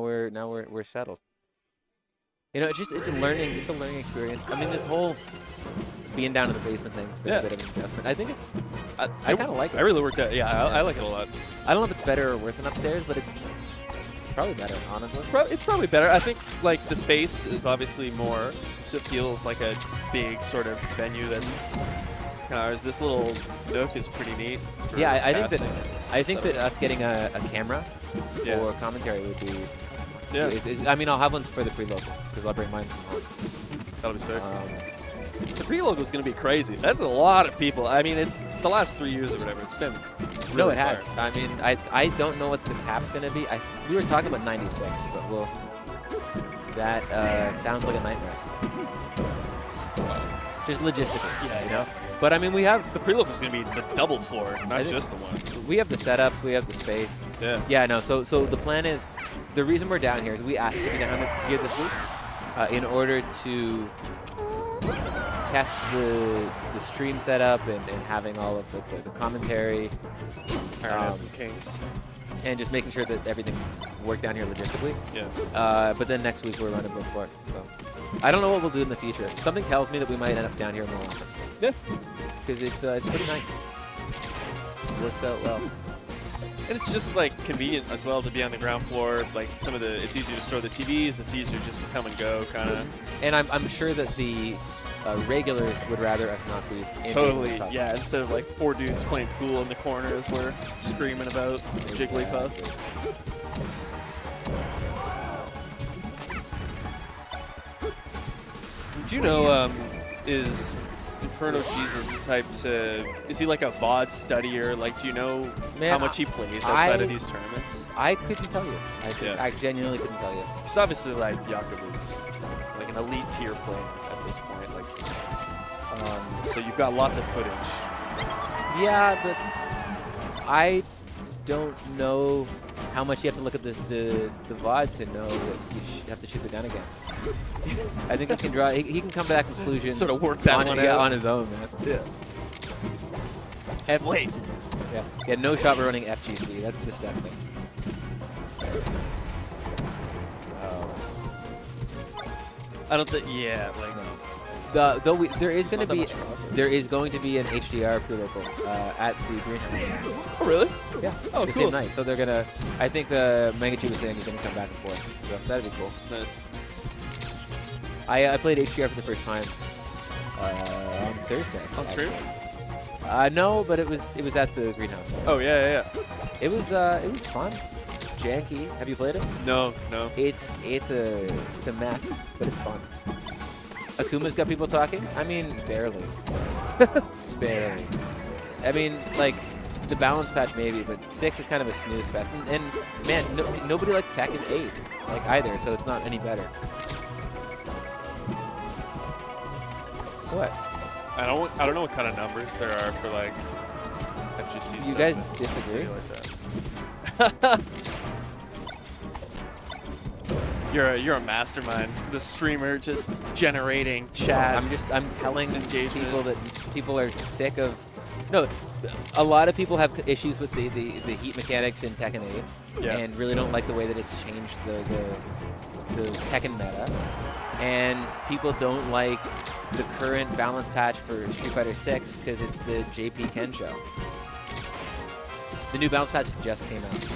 we're settled. You know, it's a learning experience. I mean, this whole being down in the basement thing's been a bit of an adjustment. I think I kind of like it. I really worked out. Yeah, I like it a lot. I don't know if it's better or worse than upstairs, but it's probably better, honestly. It's probably better. I think like the space is obviously more, so it feels like a big sort of venue that's. Ours. This little nook is pretty neat. Yeah, I think that us getting a camera for commentary would be. Yeah. I mean, I'll have ones for the pre-local because I'll bring mine from home. That'll be sick. The pre-local is going to be crazy. That's a lot of people. I mean, it's the last 3 years or whatever. It's been really no, it has. hard. I mean, I don't know what the cap's going to be. We were talking about 96, but that sounds like a nightmare. Just logistically, you know. But I mean, we have the pre-local is going to be the double floor, not just the one. We have the setups, we have the space. Yeah. Yeah. No. So the plan is, the reason we're down here is we asked to be down here this week in order to test the stream setup and having all of the commentary. Iron out some kinks. And just making sure that everything worked down here logistically. Yeah. But then next week we're running both floors. So I don't know what we'll do in the future. Something tells me that we might end up down here more often. Yeah. Because it's pretty nice. Works out well. And it's just like convenient as well to be on the ground floor. Like it's easier to store the TVs. It's easier just to come and go, kind of. And I'm sure that the regulars would rather us not be. Totally, yeah. Instead of like 4 dudes playing pool in the corner as we're screaming about Jigglypuff. Do you know, is InfernoJesus the type to, is he like a VOD studier? Like, do you know how much he plays outside of these tournaments? I couldn't tell you. I genuinely couldn't tell you. It's obviously like Jakob is like an elite tier player at this point. Like, so you've got lots of footage. Yeah, but I don't know how much you have to look at the VOD to know that you have to shoot the gun again. I think he can draw. He can come to that conclusion. Sort of work that one out on his own, man. Yeah. Wait. Yeah. No shot running FGC. That's disgusting. I don't think. Yeah. Like. No. There is going to be an HDR pre-local at the greenhouse. Oh really? Yeah. Oh, the cool. same night. So they're gonna. I think Mangachi was saying he's gonna come back and forth. So that'd be cool. Nice. I played HDR for the first time on Thursday. On stream? No, but it was at the greenhouse. Oh yeah. It was fun. Janky. Have you played it? No. It's a mess, but it's fun. Akuma's got people talking. I mean, barely. Barely. I mean, like the balance patch maybe, but 6 is kind of a snooze fest. And man, nobody likes Tekken 8 like either, so it's not any better. What? I don't know what kind of numbers there are for like FGC stuff. You guys disagree? Like that. You're a mastermind. The streamer just generating chat. I'm telling engagement. people that people are sick of. No, a lot of people have issues with the heat mechanics in Tekken 8, and really don't like the way that it's changed the Tekken meta. And people don't like the current balance patch for Street Fighter 6 because it's the JP Ken show. The new balance patch just came out.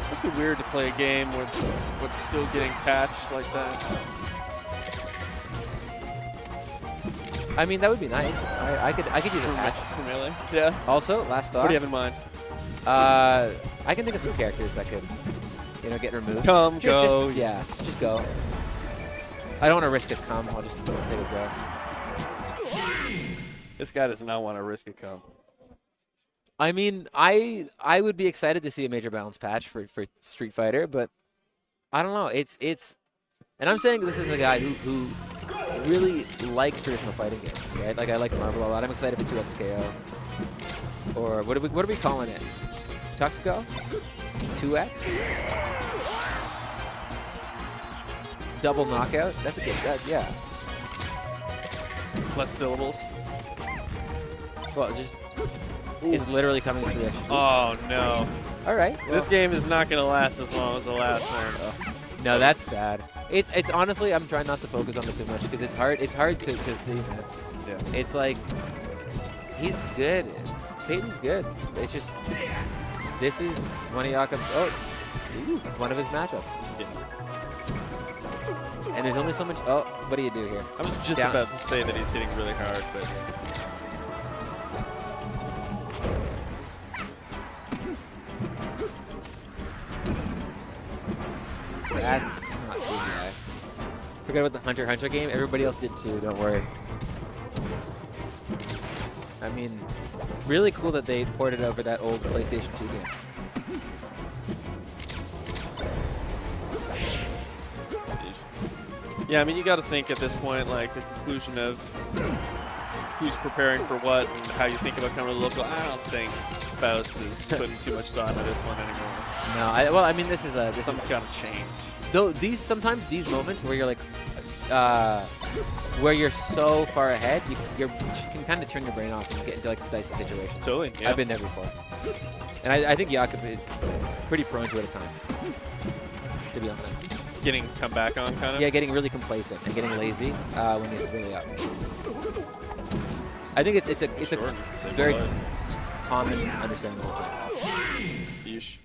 Must be weird to play a game with what's still getting patched like that. I mean, that would be nice. I could use a patch. Really? Yeah. Also, last thought. What do you have in mind? I can think of some characters that could, get removed. Go. Just go. I don't want to risk a come. I'll just take a go. This guy does not want to risk a come. I mean, I would be excited to see a major balance patch for Street Fighter, but I don't know. It's and I'm saying this is a guy who really likes traditional fighting games, right? Like I like Marvel a lot. I'm excited for 2XKO. Or what are we calling it? Tuxco? 2X? Double knockout? That's a good yeah. Less syllables. Well, just is literally coming through the SUV. Oh, no. All right. Well. This game is not going to last as long as the last one. No, that's sad. It's honestly, I'm trying not to focus on it too much because it's hard. It's hard to see, man. Yeah. It's like he's good. Peyton's good. It's just this is one of Jakob's. Oh, one of his matchups. Yeah. And there's only so much. Oh, what do you do here? I was just about to say that he's hitting really hard, but. That's not too bad. Forget about the Hunter x Hunter game. Everybody else did too. Don't worry. I mean, really cool that they ported over that old PlayStation 2 game. Yeah, I mean, you got to think at this point, like the conclusion of who's preparing for what and how you think about coming to the local. I don't think Faust is putting too much thought into this one anymore. No, well, I mean, this is Something's got to change. Though sometimes these moments where you're like, where you're so far ahead, you can kind of turn your brain off and get into like some dicey situations. Totally. Yeah. I've been there before, and I think Jakob is pretty prone to it at times, to be honest. Getting come back on, kind of. Yeah, getting really complacent and getting lazy when he's really up. I think it's a very common, understandable. Yeesh.